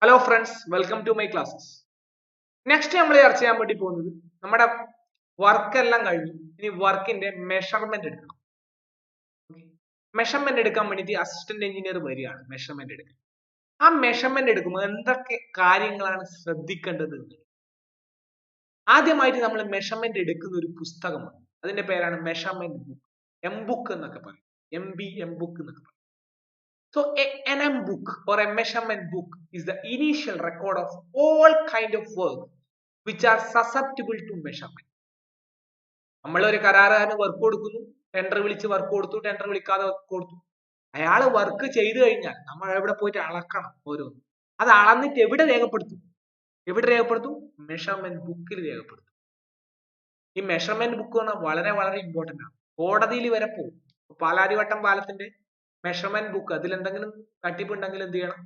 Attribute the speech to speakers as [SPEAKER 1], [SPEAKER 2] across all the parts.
[SPEAKER 1] Hello friends, welcome to my classes. Next നമ്മൾ ചർച്ച ചെയ്യാൻ വേണ്ടി പോകുന്നത് നമ്മുടെ വർക്ക് എല്ലാം കഴിഞ്ഞു. ഇനി വർക്കിന്റെ മെഷർമെന്റ് എടുക്കണം. മെഷർമെന്റ് എടുക്കാൻ വേണ്ടിയിട്ട് അസിസ്റ്റന്റ് എഞ്ചിനീയർ വരികയാണ് മെഷർമെന്റ് എടുക്കാൻ. ആ മെഷർമെന്റ് എടുക്കുമ്പോൾ എന്തൊക്കെ കാര്യങ്ങളാണ് ശ്രദ്ധിക്കേണ്ടത്? ആദ്യമായിട്ട് നമ്മൾ മെഷർമെന്റ് എടുക്കുന്ന ഒരു പുസ്തകമാണ്. അതിന്റെ പേരാണ് മെഷർമെന്റ് ബുക്ക്, എം ബുക്ക് എന്നൊക്കെ പറയും. എം ബുക്ക് എന്നൊക്കെ പറയും. So an M book or a measurement book is the initial record of all kind of work which are susceptible to measurement. നമ്മൾ ഒരു കരാറുകാരന് വർക്ക് കൊടുക്കുന്നു, ടെൻഡർ വിളിച്ച് വർക്ക് കൊടുത്തു, tender വിളിക്കാതെ വർക്ക് കൊടുത്തു. അയാൾ വർക്ക് ചെയ്തു കഴിഞ്ഞാൽ നമ്മൾ എവിടെ പോയിട്ട് അളക്കണം ഓരോന്നും. അത് അളന്നിട്ട് എവിടെ രേഖപ്പെടുത്തും? മെഷർമെന്റ് ബുക്കിൽ രേഖപ്പെടുത്തും. ഈ മെഷർമെന്റ് ബുക്ക് പറഞ്ഞാൽ വളരെ വളരെ ഇമ്പോർട്ടന്റ് ആണ്. കോടതിയിൽ വരെ പോകും. പാലാരിവട്ടം പാലത്തിന്റെ മെഷർമെന്റ് ബുക്ക് അതിൽ എന്തെങ്കിലും തട്ടിപ്പുണ്ടെങ്കിൽ എന്ത് ചെയ്യണം?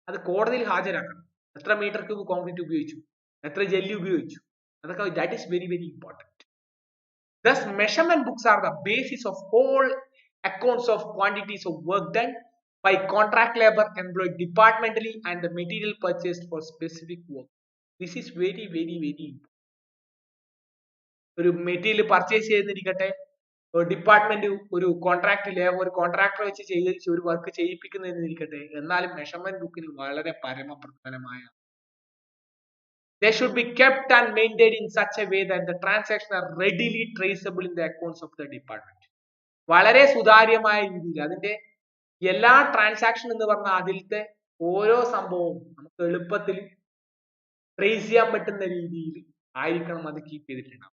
[SPEAKER 1] അത് കോടതിയിൽ ഹാജരാക്കണം. എത്ര മീറ്റർ ക്യൂബ് കോൺക്രീറ്റ് ഉപയോഗിച്ചു, എത്ര ജെല്ലി ഉപയോഗിച്ചു, അതൊക്കെ that is very very important. Thus, measurement books are the basis of all accounts of quantities of work done by contract labor employed departmentally and the material purchased for specific work. This is very very very important. ഒരു material purchase ചെയ്തിരിക്കട്ടെ, department ഒരു contract labour ഒരു contractor വെച്ച് ചെയ്ത് ഒരു work ചെയ്യിപ്പിക്കുന്നതിരിക്കട്ടെ, എന്നാലും measurement ബുക്കിന് വളരെ പരമപ്രധാനമായ they should be kept and maintained in such a way that the transactions are readily traceable in the accounts of the department. വളരെ സുതാര്യമായ രീതിയിൽ അതിന്റെ എല്ലാ ട്രാൻസാക്ഷൻ എന്ന് പറഞ്ഞാൽ അതിലത്തെ ഓരോ സംഭവവും നമുക്ക് എളുപ്പത്തിൽ ട്രേസ് ചെയ്യാൻ പറ്റുന്ന രീതിയിൽ ആയിരിക്കണം അത് കീപ്പ് ചെയ്തിട്ടുണ്ടാവും,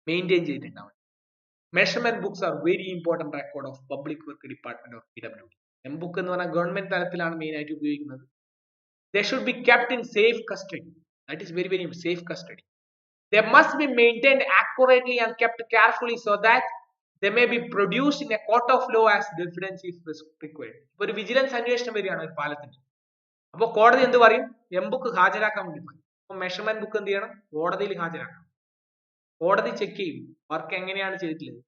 [SPEAKER 1] മെയിൻറ്റെയിൻ ചെയ്തിട്ടുണ്ടാവും. Measurement books are very important record of public work department of PWD. M book എന്ന് പറഞ്ഞാൽ ഗവൺമെന്റ് തലത്തിലാണ് മെയിൻ ആയിട്ട് ഉപയോഗിക്കുന്നത്. They should be kept in safe custody. That is very very safe custody. They must be maintained accurately and kept carefully so that they may be produced in a court of law as the evidence is required. ഒരു vigilance അന്വേഷണം വരികയാണ് ഒരു പാലത്തിന്. അപ്പോൾ കോടതി എന്ത് പറയും? M book ഹാജരാക്കാൻ വേണ്ടി പറയും. അപ്പോൾ മെഷർമെന്റ് ബുക്ക് എന്ത് ചെയ്യണം? കോടതിയിൽ ഹാജരാക്കണം. കോടതി ചെക്ക് ചെയ്യും വർക്ക് എങ്ങനെയാണ് ചെയ്തിട്ടുള്ളത്,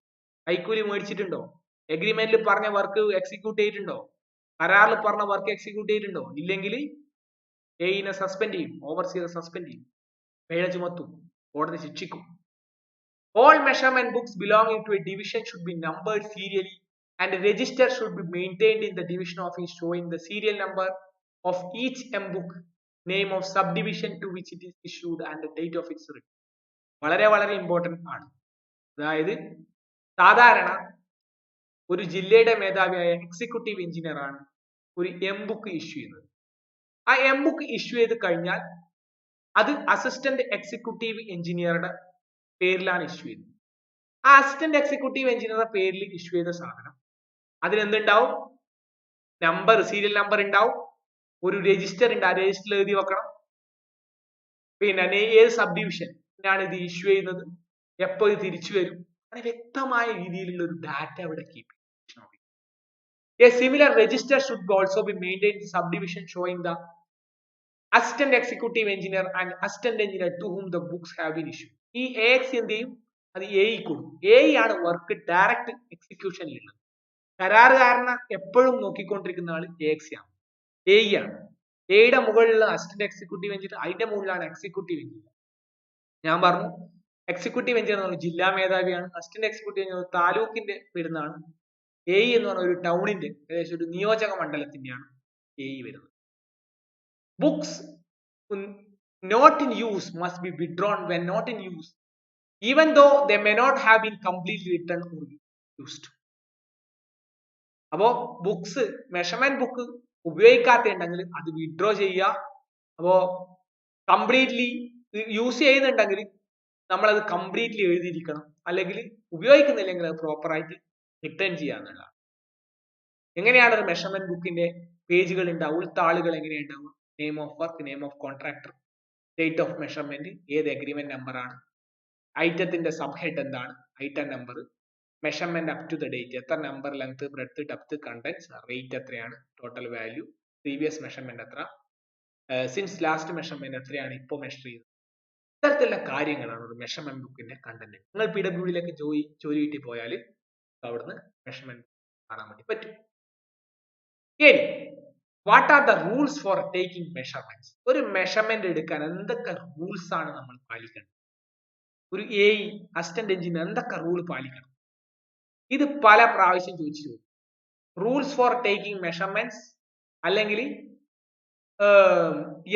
[SPEAKER 1] കൈക്കൂലി മേടിച്ചിട്ടുണ്ടോ, എഗ്രിമെന്റിൽ പറഞ്ഞ വർക്ക് എക്സിക്യൂട്ട് ചെയ്തിട്ടുണ്ടോ, കരാറിൽ പറഞ്ഞ വർക്ക് എക്സിക്യൂട്ട് ചെയ്തിട്ടുണ്ടോ. ഇല്ലെങ്കിൽ എയിനെ സസ്പെൻഡ് ചെയ്യും, ഓവർസിയറെ സസ്പെൻഡ് ചെയ്യും, പിഴ ചുമത്തും, കോടതി ശിക്ഷിക്കും. All measurement books belonging to a division should be numbered serially and a register should be maintained in the division office showing the serial number of each M book, name of subdivision to which it is issued and the date of its return. വളരെ വളരെ important ആണ്. അതായത് സാധാരണ ഒരു ജില്ലയുടെ മേധാവിയായ executive engineer ആണ് ഒരു M book issue ചെയ്യുന്നത്. ആ എം ബുക്ക് ഇഷ്യൂ ചെയ്ത് കഴിഞ്ഞാൽ അത് അസിസ്റ്റന്റ് എക്സിക്യൂട്ടീവ് എഞ്ചിനീയറുടെ പേരിലാണ് ഇഷ്യൂ ചെയ്യുന്നത്. ആ അസിസ്റ്റന്റ് എക്സിക്യൂട്ടീവ് എഞ്ചിനീയറുടെ പേരിൽ ഇഷ്യൂ ചെയ്ത സാധനം അതിനെന്തുണ്ടാവും? നമ്പർ, സീരിയൽ നമ്പർ ഉണ്ടാവും, ഒരു രജിസ്റ്റർ ഉണ്ട്, ആ രജിസ്റ്ററിൽ എഴുതി വെക്കണം. പിന്നെ ഏത് സബ് ഡിവിഷനാണ് ഇത് ഇഷ്യൂ ചെയ്യുന്നത്, എപ്പോൾ ഇത് തിരിച്ചു വരും, അങ്ങനെ വ്യക്തമായ രീതിയിലുള്ള ഒരു ഡാറ്റ അവിടെ കീപ്പ് ചെയ്യും. A similar register should also be maintained in the subdivision showing the assistant executive engineer and assistant engineer to whom the books have been issued. ഈ AX എന്ത് ചെയ്യും? അത് എ കൊടുക്കും. എ ആണ് വർക്ക് ഡയറക്റ്റ് എക്സിക്യൂഷനിലുള്ളത്. കരാറുകാരനെ എപ്പോഴും നോക്കിക്കൊണ്ടിരിക്കുന്ന ആള് AX ആണ്, A ആണ്. എയുടെ മുകളിലുള്ള അസിസ്റ്റന്റ് എക്സിക്യൂട്ടീവ് എഞ്ചിനീയർ, അതിന്റെ മുകളിലാണ് എക്സിക്യൂട്ടീവ് എഞ്ചിനീയർ. ഞാൻ പറഞ്ഞു എക്സിക്യൂട്ടീവ് എഞ്ചിനീയർ എന്ന് പറഞ്ഞാൽ ജില്ലാ മേധാവിയാണ്, അസിസ്റ്റന്റ് എക്സിക്യൂട്ടീവ് എഞ്ചിനീയർ താലൂക്കിന്റെ വരുന്നതാണ്, എ എന്ന് പറഞ്ഞ ഒരു ടൗണിന്റെ ഏകദേശം ഒരു നിയോജക മണ്ഡലത്തിന്റെയാണ് എ വരുന്നത്. Books not in use must be withdrawn when not in use, even though they may not have been completely written or used. അപ്പോ ബുക്സ്, മെഷർമെന്റ് ബുക്ക് ഉപയോഗിക്കാത്തുണ്ടെങ്കിൽ അത് വിഡ്രോ ചെയ്യുക. അപ്പോ കംപ്ലീറ്റ്ലി യൂസ് ചെയ്യുന്നുണ്ടെങ്കിൽ നമ്മൾ അത് കംപ്ലീറ്റ്ലി എഴുതിയിരിക്കണം, അല്ലെങ്കിൽ ഉപയോഗിക്കുന്നില്ലെങ്കിൽ അത് പ്രോപ്പറായിട്ട് റിട്ടേൺ ചെയ്യാന്നുള്ളതാണ്. എങ്ങനെയാണ് ഒരു മെഷർമെന്റ് ബുക്കിന്റെ പേജുകൾ ഉണ്ടാവും, താളുകൾ എങ്ങനെയുണ്ടാവും? Name of work, name of contractor, date of measurement, ഏത് അഗ്രിമെന്റ് നമ്പർ ആണ്, ഐറ്റത്തിന്റെ സബ് ഹെഡ് എന്താണ്, item number, measurement up to the date, എത്ര number, length, breadth, depth, contents, rate എത്രയാണ്, ടോട്ടൽ വാല്യൂ, പ്രീവിയസ് മെഷർമെന്റ് എത്ര, സിൻസ് ലാസ്റ്റ് മെഷർമെന്റ് എത്രയാണ് ഇപ്പോൾ measure ചെയ്തത്. ഇത്തരത്തിലുള്ള കാര്യങ്ങളാണ് ഒരു മെഷർമെന്റ് ബുക്കിന്റെ കണ്ടന്റ്. നിങ്ങൾ PWDയിലേക്ക് ജോലി കിട്ടി പോയാൽ അവിടുന്ന് മെഷർമെന്റ് കാണാൻ വേണ്ടി പറ്റും. ഇനി what are the rules for taking measurements? ഒരു മെഷർമെന്റ് എടുക്കാൻ എന്തൊക്കെ റൂൾസ് ആണ് നമ്മൾ പാലിക്കേണ്ടത്? ഒരു അസിസ്റ്റന്റ് എഞ്ചിനീയർ എന്തൊക്കെ റൂൾ പാലിക്കണം? ഇത് പല പ്രാവശ്യം ചോദിച്ചു. റൂൾസ് ഫോർ ടേക്കിംഗ് മെഷർമെന്റ്സ് അല്ലെങ്കിൽ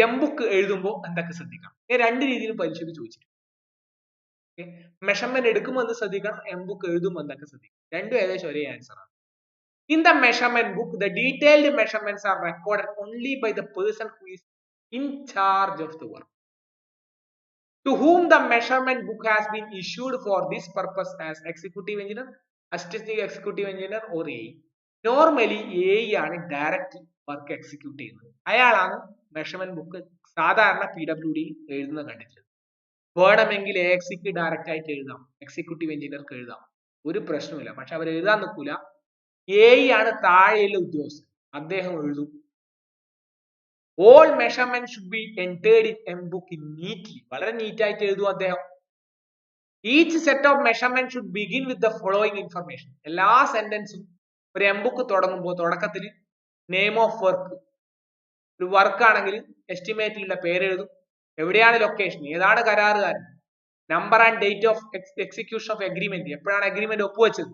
[SPEAKER 1] എംബുക്ക് എഴുതുമ്പോൾ എന്തൊക്കെ ശ്രദ്ധിക്കണം? രണ്ട് രീതിയിൽ പരീക്ഷയ്ക്ക് ചോദിച്ചിട്ടുണ്ട്. മെഷർമെന്റ് എടുക്കുമ്പോൾ എന്ത് ശ്രദ്ധിക്കണം, എംബുക്ക് എഴുതുമ്പോൾ എന്തൊക്കെ ശ്രദ്ധിക്കണം? രണ്ടും ഏകദേശം ഒരേ ആൻസർ ആണ്. In the measurement book, the detailed measurements are recorded only by the person who is in charge of the work, to whom the measurement book has been issued for this purpose as executive engineer, assistant executive engineer or AE. Normally AE ആണ് direct work execute ചെയ്യുന്നത്. അയാളാണ് measurement book സാധാരണ PWD എഴുതുന്നത് കണ്ടിട്ടുള്ളത്. വേണമെങ്കിൽ AXക്ക് direct ആയിട്ട് എഴുതാം, executive എഞ്ചിനീയർക്ക് എഴുതാം, ഒരു പ്രശ്നമില്ല. പക്ഷെ അവർ എഴുതാൻ നിൽക്കൂല. AE ആണ് താഴെയുള്ള ഉദ്യോഗസ്ഥൻ, അദ്ദേഹം എഴുതും. All measurements should be entered in M-book neatly. വളരെ നീറ്റ് ആയിട്ട് എഴുതും അദ്ദേഹം. Each set of measurements should begin with the following information. എല്ലാ സെന്റൻസും ഒരു M-book തുടങ്ങുമ്പോൾ തുടക്കത്തിൽ നെയിം ഓഫ് വർക്ക്, ഒരു വർക്ക് ആണെങ്കിൽ എസ്റ്റിമേറ്റിലുള്ള പേര് എഴുതും, എവിടെയാണ് ലൊക്കേഷൻ, ഏതാണ് കരാറുകാരൻ, number and date of execution of agreement, എപ്പോഴാണ് എഗ്രിമെന്റ് ഒപ്പുവെച്ചത്,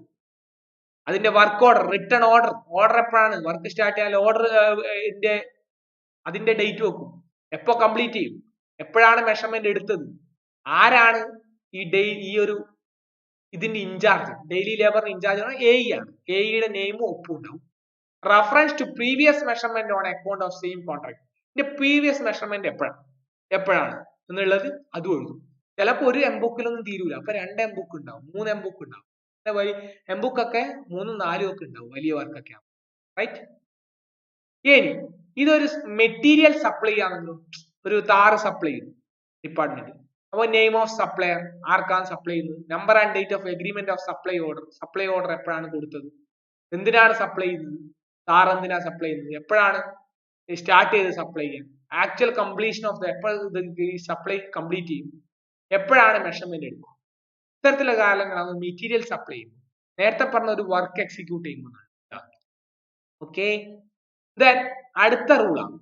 [SPEAKER 1] അതിന്റെ വർക്ക് ഓർഡർ, റിട്ടേൺ ഓർഡർ എപ്പോഴാണ്, വർക്ക് സ്റ്റാർട്ട് ചെയ്യാൻ ഓർഡർ അതിന്റെ ഡേറ്റ് വെക്കും, എപ്പോ കംപ്ലീറ്റ് ചെയ്യും, എപ്പോഴാണ് മെഷർമെന്റ് എടുത്തത്, ആരാണ് ഈ ഒരു ഇതിന്റെ ഇൻചാർജ്, ഡെയിലി ലേബറിന് ഇൻചാർജ് ആണ് AE ആണ്, AEയുടെ നെയിമും ഒപ്പും ഉണ്ടാവും. Reference to previous measurement on account of same contract, ഇതിന്റെ പ്രീവിയസ് മെഷർമെന്റ് എപ്പോഴാണ് എന്നുള്ളത് അതും എഴുതും. ചിലപ്പോ ഒരു എംബുക്കിലൊന്നും തീരൂല, അപ്പൊ 2 എംബുക്ക് ഉണ്ടാവും, 3 എംബുക്ക് ഉണ്ടാവും. എംബുക്ക് ഒക്കെ 3, 4 ഒക്കെ ഉണ്ടാവും വലിയ വർക്കൊക്കെ ആവും, റൈറ്റ്. ഇനി ഇതൊരു മെറ്റീരിയൽ സപ്ലൈ ആണെങ്കിലും, ഒരു താറ് സപ്ലൈ ചെയ്യുന്നു ഡിപ്പാർട്ട്മെന്റ്, അപ്പൊ നെയിം ഓഫ് സപ്ലയർ, ആർക്കാണ് സപ്ലൈ ചെയ്യുന്നത്, number and date of agreement of supply order എപ്പോഴാണ് കൊടുത്തത്, എന്തിനാണ് സപ്ലൈ ചെയ്യുന്നത്, താർ എന്തിനാണ് സപ്ലൈ ചെയ്യുന്നത്, എപ്പോഴാണ് സ്റ്റാർട്ട് ചെയ്ത് സപ്ലൈ ചെയ്യാൻ, actual completion of supply complete ചെയ്യും, എപ്പോഴാണ് മെഷർമെന്റ് എടുക്കുക, ഇത്തരത്തിലുള്ള കാലങ്ങളാണ് മെറ്റീരിയൽ സപ്ലൈ ചെയ്യുന്നത്. നേരത്തെ പറഞ്ഞ ഒരു വർക്ക് എക്സിക്യൂട്ട് ചെയ്യുന്നതാണ്. ഓക്കെ, ദെൻ അടുത്ത റൂളാണ്,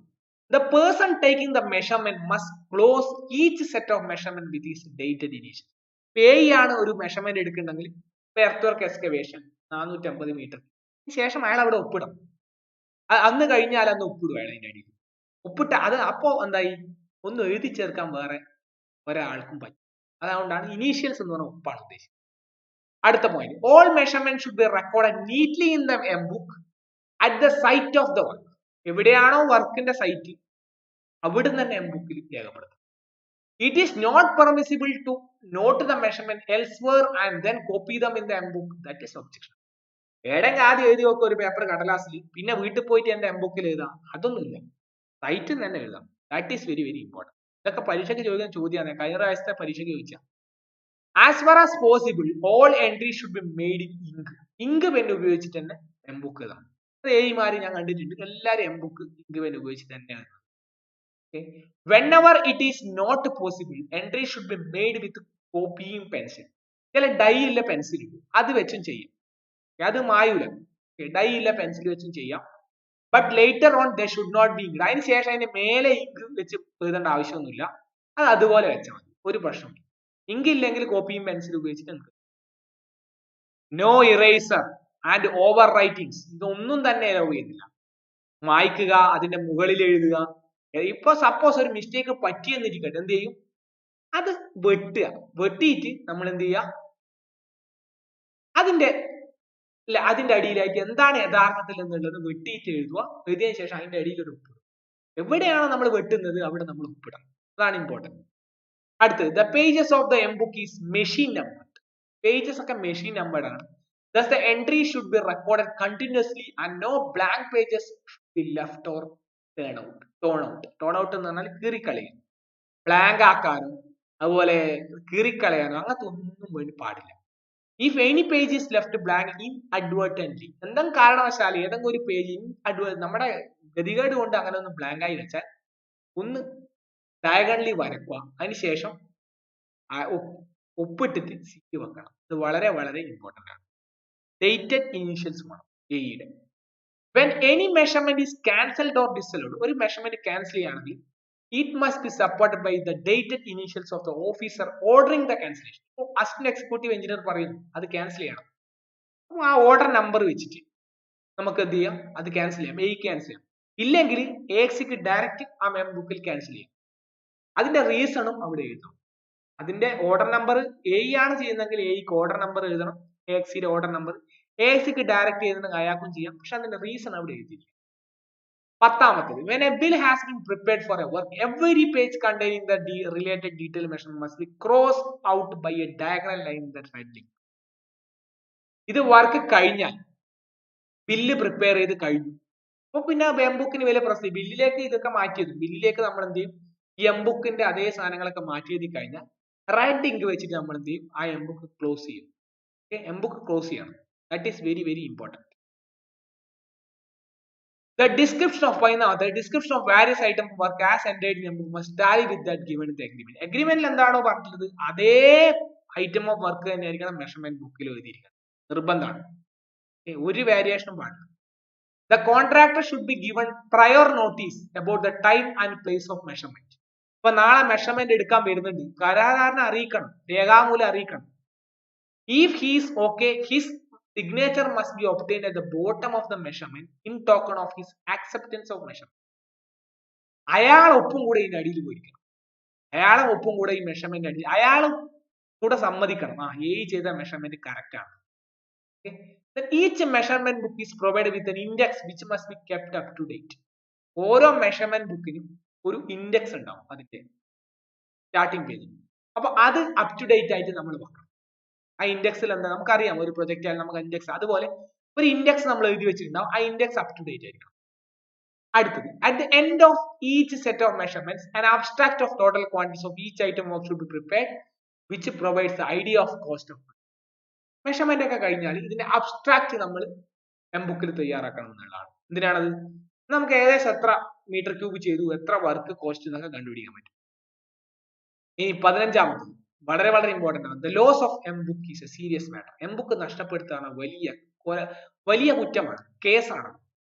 [SPEAKER 1] the person taking the measurement must close each set of measurement with his dated initial. AE ആണ് ഒരു മെഷർമെന്റ് എടുക്കുന്നുണ്ടെങ്കിൽ എർത്ത് വർക്ക് എക്സ്കവേഷൻ 450 മീറ്റർ ശേഷം അയാൾ അവിടെ ഒപ്പിടണം. അന്ന് കഴിഞ്ഞാൽ അന്ന് ഒപ്പിടും അയാൾ അതിന്റെ അടിയിൽ ഒപ്പിട്ട അത് അപ്പോ എന്തായി, ഒന്ന് എഴുതി ചേർക്കാൻ വേറെ ഒരാൾക്കും പറ്റും. അതുകൊണ്ടാണ് ഇനീഷ്യൽസ് എന്ന് പറഞ്ഞ ഒപ്പാണ് ഉദ്ദേശിച്ചത്. അടുത്ത point, all measurements should be recorded neatly in the M-book at the site of the work. എവിടെയാണോ വർക്കിന്റെ സൈറ്റ് അവിടുന്ന് തന്നെ M-bookൽ രേഖപ്പെടുത്തും. It is not permissible to note the measurement elsewhere and then copy them in the M-book. That is objection. ഏടെങ്കിൽ ആദ്യം എഴുതി വെക്കുക ഒരു paper കടലാസിൽ, പിന്നെ വീട്ടിൽ പോയിട്ട് എന്റെ M-bookൽ എഴുതാം, അതൊന്നുമില്ല, സൈറ്റിൽ തന്നെ എഴുതാം. That is very very important. ഇതൊക്കെ പരീക്ഷയ്ക്ക് ചോദിക്കാൻ ചോദ്യമാണ്, കഴിഞ്ഞ പ്രാവശ്യത്തെ പരീക്ഷയ്ക്ക് ചോദിച്ചാൽ. As far as possible, all entries should be made in ink. Ink pen ഉപയോഗിച്ചിട്ട് തന്നെ M-book എഴുതാം. AE-മാര് ഞാൻ കണ്ടിട്ടുണ്ട്, എല്ലാവരും M-book ഇങ്ക് പെൻ ഉപയോഗിച്ചിട്ട് തന്നെയാണ്. Whenever it is not possible, entry should be made with copying pencil. ചില ഡൈ ഉള്ള പെൻസിൽ അത് വെച്ചും ചെയ്യാം, അത് മായൂല, ഡൈ ഉള്ള പെൻസിൽ വെച്ചും ചെയ്യാം. But later on they should not be ink. അതിന് ശേഷം അതിന്റെ മേലെ ഇങ്ക് വെച്ച് എഴുതേണ്ട ആവശ്യമൊന്നുമില്ല, അത് അതുപോലെ വെച്ചാൽ മതി, ഒരു പ്രശ്നമില്ല. ഇങ്ക് ഇല്ലെങ്കിൽ കോപ്പിയും പെൻസിൽ ഉപയോഗിച്ചിട്ട് നമുക്ക്. No eraser and over writings, ഇതൊന്നും തന്നെ അലൗ ചെയ്യുന്നില്ല. മായ്ക്കുക, അതിന്റെ മുകളിൽ എഴുതുക. ഇപ്പൊ സപ്പോസ് ഒരു മിസ്റ്റേക്ക് പറ്റിയെന്നിരിക്കട്ടെ, എന്ത് ചെയ്യും, അത് വെട്ടിയിട്ട് നമ്മൾ എന്ത് ചെയ്യുക, അതിന്റെ അടിയിലായിട്ട് എന്താണ് യഥാർത്ഥത്തിൽ എന്നുള്ളത് വെട്ടിയിട്ട് എഴുതുക. എഴുതിയതിനു ശേഷം അതിന്റെ അടിയിൽ ഒരു ഉപ്പിടും. എവിടെയാണോ നമ്മൾ വെട്ടുന്നത് അവിടെ നമ്മൾ ഉപ്പിടണം, അതാണ് ഇമ്പോർട്ടന്റ്. അടുത്തത്, the pages of the M-book is machine നമ്പർഡ്. Pages ഒക്കെ മെഷീൻ നമ്പർഡ് ആണ്. Thus the entry should be recorded continuously and no blank pages should be left or torn out എന്ന് പറഞ്ഞാൽ കീറിക്കളയും, ബ്ലാങ്ക് ആക്കാനോ അതുപോലെ കീറിക്കളയാനോ അങ്ങനത്തെ ഒന്നും വേണ്ടി പാടില്ല. If any page is left blank inadvertently, എന്തെങ്കിലും കാരണവശാൽ ഏതെങ്കിലും ഒരു പേജ് നമ്മുടെ ഗതികേട് കൊണ്ട് അങ്ങനെ ഒന്ന് ബ്ലാങ്ക് ആയി വെച്ചാൽ ഒന്ന് ഡയഗണലി വരക്കുക, അതിനുശേഷം ഒപ്പിട്ടിട്ട് സീറ്റ് വെക്കണം. ഇത് വളരെ വളരെ ഇമ്പോർട്ടന്റ് ആണ്. ഡേറ്റഡ് ഇനീഷ്യൽസ് വേണം AE-യുടെ. When any measurement is cancelled or disallowed, ഒരു മെഷർമെന്റ് ക്യാൻസൽ ചെയ്യുകയാണെങ്കിൽ it must be supported by the dated initials of the officer ordering the cancellation. അപ്പോൾ അസിസ്റ്റന്റ് എക്സിക്യൂട്ടീവ് എഞ്ചിനീയർ പറയുന്നു അത് ക്യാൻസൽ ചെയ്യണം. അപ്പോൾ ആ ഓർഡർ നമ്പർ വെച്ചിട്ട് നമുക്ക് എന്ത് ചെയ്യാം, അത് ക്യാൻസൽ ചെയ്യാം, എ ക്യാൻസൽ ചെയ്യാം. ഇല്ലെങ്കിൽ എക്സിക്ക് ഡയറക്റ്റ് ആ മെം ബുക്കിൽ ക്യാൻസൽ ചെയ്യാം. അതിന്റെ റീസണും അവിടെ എഴുതണം. അതിന്റെ ഓർഡർ നമ്പർ എ ആണ് ചെയ്യുന്നതെങ്കിൽ എക്ക് ഓർഡർ നമ്പർ എഴുതണം, എക്സിയുടെ ഓർഡർ നമ്പർ. എക്സിക്ക് ഡയറക്റ്റ് ചെയ്യുന്നെങ്കിൽ അയാൾക്കും ചെയ്യാം, പക്ഷെ അതിന്റെ റീസൺ അവിടെ എഴുതിയിരിക്കും. പത്താമത്തത്, when a bill has been prepared for a work, every page containing the related detail measurement must be crossed out by a diagonal line in that right link. ഇത് work കഴിഞ്ഞാൽ bill prepare ചെയ്ത് കഴിഞ്ഞു, അപ്പൊ പിന്നെ എംബുക്കിന് വലിയ പ്രശ്നം. ബില്ലിലേക്ക് ഇതൊക്കെ മാറ്റിയത്, ബില്ലിലേക്ക് നമ്മൾ എന്ത് ചെയ്യും, ഈ എംബുക്കിന്റെ അതേ സാധനങ്ങളൊക്കെ മാറ്റി എഴുതി കഴിഞ്ഞാൽ റൈറ്റ് ഇങ്ക് വെച്ചിട്ട് നമ്മൾ എന്ത് ചെയ്യും, ആ എംബുക്ക് ക്ലോസ് ചെയ്യും. എംബുക്ക് ക്ലോസ് ചെയ്യണം. That is very very important. The description of various items of work as entered in the book must tally with that given in the agreement. Agreement എന്താണോ പറഞ്ഞിട്ടുള്ളത് അതേ ഐറ്റം ഓഫ് വർക്ക് തന്നെയായിരിക്കണം മെഷർമെന്റ് ബുക്കിൽ എഴുതിയിരിക്കുന്നത്, നിർബന്ധമാണ്. ഒരു വേരിയേഷനും പാടില്ല. The contractor should be given prior notice about the time and place of measurement. ഇപ്പൊ നാളെ മെഷർമെന്റ് എടുക്കാൻ വരുന്നുണ്ട്, കരാറുകാരനെ അറിയിക്കണം, രേഖാമൂലം അറിയിക്കണം. If he is okay, his signature must be obtained at the bottom of the measurement in token of his acceptance of measurement. അയാൾ ഒപ്പും കൂടെ ഇതിന്റെ അടിയിൽ പോയിരിക്കണം, അയാളെ ഒപ്പും കൂടെ ഈ മെഷർമെന്റ് അടിയിൽ അയാളും കൂടെ സമ്മതിക്കണം, ആ ഈ ചെയ്ത മെഷർമെന്റ് കറക്റ്റ് ആണ്. Then each measurement book is provided with an index which must be kept up to date. ഓരോ മെഷർമെന്റ് ബുക്കിനും ഒരു ഇൻഡെക്സ് ഉണ്ടാവും അതിന്റെ സ്റ്റാർട്ടിംഗ് പേജിൽ. അപ്പൊ അത് അപ് ടു ഡേറ്റ് ആയിട്ട് നമ്മൾ വെക്കണം. ആ ഇൻഡെക്സിൽ എന്താ നമുക്കറിയാം, ഒരു പ്രൊജക്റ്റ് ആയാലും നമുക്ക് ഇൻഡെക്സ്, അതുപോലെ ഒരു ഇൻഡെക്സ് നമ്മൾ എഴുതി വെച്ചിട്ടുണ്ടാവും, ആ ഇൻഡെക്സ് അപ് ടു ഡേറ്റ് ആയിരിക്കണം. അടുത്തത്, at the end of each set of measurements an abstract of total quantities of each item of should be prepared which provides the idea of cost of measurement ഒക്കെ കഴിഞ്ഞാൽ ഇതിന്റെ abstract നമ്മൾ എംബുക്കിൽ തയ്യാറാക്കണം എന്നുള്ളതാണ്. എന്തിനാണത്, നമുക്ക് ഏകദേശം എത്ര മീറ്റർ ക്യൂബ് ചെയ്തു, എത്ര വർക്ക് കോസ്റ്റ് എന്നൊക്കെ കണ്ടുപിടിക്കാൻ പറ്റും. ഇനി 15ാമത്തത് വളരെ വളരെ ഇമ്പോർട്ടന്റ് ആണ്. The loss of M book is a serious matter. M book നഷ്ടപ്പെടുത്തുന്ന വലിയ കുറ്റമാണ്, കേസാണ്.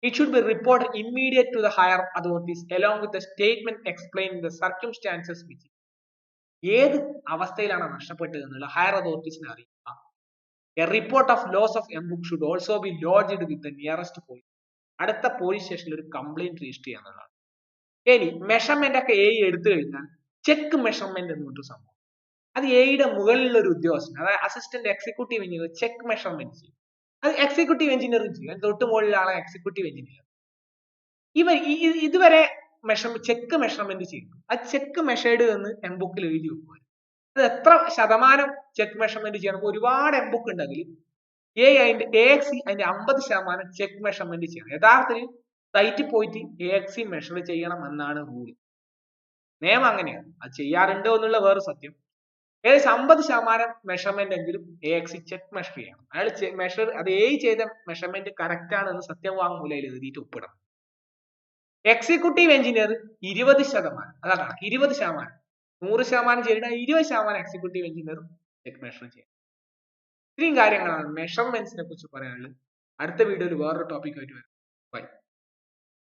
[SPEAKER 1] It should be reported immediate to the higher authorities along with the statement explaining the circumstances which ഏത് അവസ്ഥയിലാണ് നഷ്ടപ്പെട്ടത് എന്നുള്ള ഹയർ അതോറിറ്റീസിനെ അറിയിക്കുക. A report of loss of mbook should also be lodged with the nearest police. അടുത്ത police സ്റ്റേഷനിൽ ഒരു complaint register ചെയ്യാന്നുള്ളതാണ്. ഇനി measurement ഒക്കെ എ എടുത്തു കഴിഞ്ഞാൽ ചെക്ക് മെഷർമെന്റ് എന്ന് പറഞ്ഞൊരു സംഭവം, അത് എയുടെ മുകളിലുള്ള ഒരു ഉദ്യോഗസ്ഥൻ, അതായത് assistant executive engineer check measurement ചെയ്യും. അത് എക്സിക്യൂട്ടീവ് എഞ്ചിനീയറും ചെയ്യും, തൊട്ട് മുകളിലാണ് എക്സിക്യൂട്ടീവ് എഞ്ചിനീയർ. ഇതുവരെ ചെക്ക് മെഷർമെന്റ് ചെയ്യും. ആ ചെക്ക് മെഷേർഡ് എന്ന് എംബുക്കിൽ എഴുതി വെക്കുക. അത് എത്ര ശതമാനം ചെക്ക് മെഷർമെന്റ് ചെയ്യണം, ഒരുപാട് എംബുക്ക് ഉണ്ടെങ്കിൽ എക്സി അതിന്റെ 50% ചെക്ക് മെഷർമെന്റ് ചെയ്യണം. യഥാർത്ഥത്തിൽ സൈറ്റിൽ പോയിട്ട് എക്സി മെഷർ ചെയ്യണം എന്നാണ് റൂൾ, നിയമം അങ്ങനെയാണ്. അത് ചെയ്യാറുണ്ടോ എന്നുള്ള വേറെ സത്യം. ഏകദേശം 50% മെഷർമെന്റ് എങ്കിലും എക്സി ചെക്ക് മെഷർ ചെയ്യണം. അയാൾ മെഷർ അത് ചെയ്ത മെഷർമെന്റ് കറക്റ്റ് ആണെന്ന് സത്യവാങ്മൂലയിൽ എഴുതിയിട്ട് ഒപ്പിടണം. എക്സിക്യൂട്ടീവ് എഞ്ചിനീയർ 20%, അതാ കണക്ക്, 20%, 100% ചെയ്തിട്ട് 20% എക്സിക്യൂട്ടീവ് എഞ്ചിനീയർ ചെക്ക് മെഷർ ചെയ്യണം. ഇത്രയും കാര്യങ്ങളാണ് മെഷർമെന്റ്സിനെ കുറിച്ച് പറയാനുള്ളത്. അടുത്ത വീഡിയോയിൽ വേറൊരു ടോപ്പിക് ആയിട്ട് വരും. ബൈ.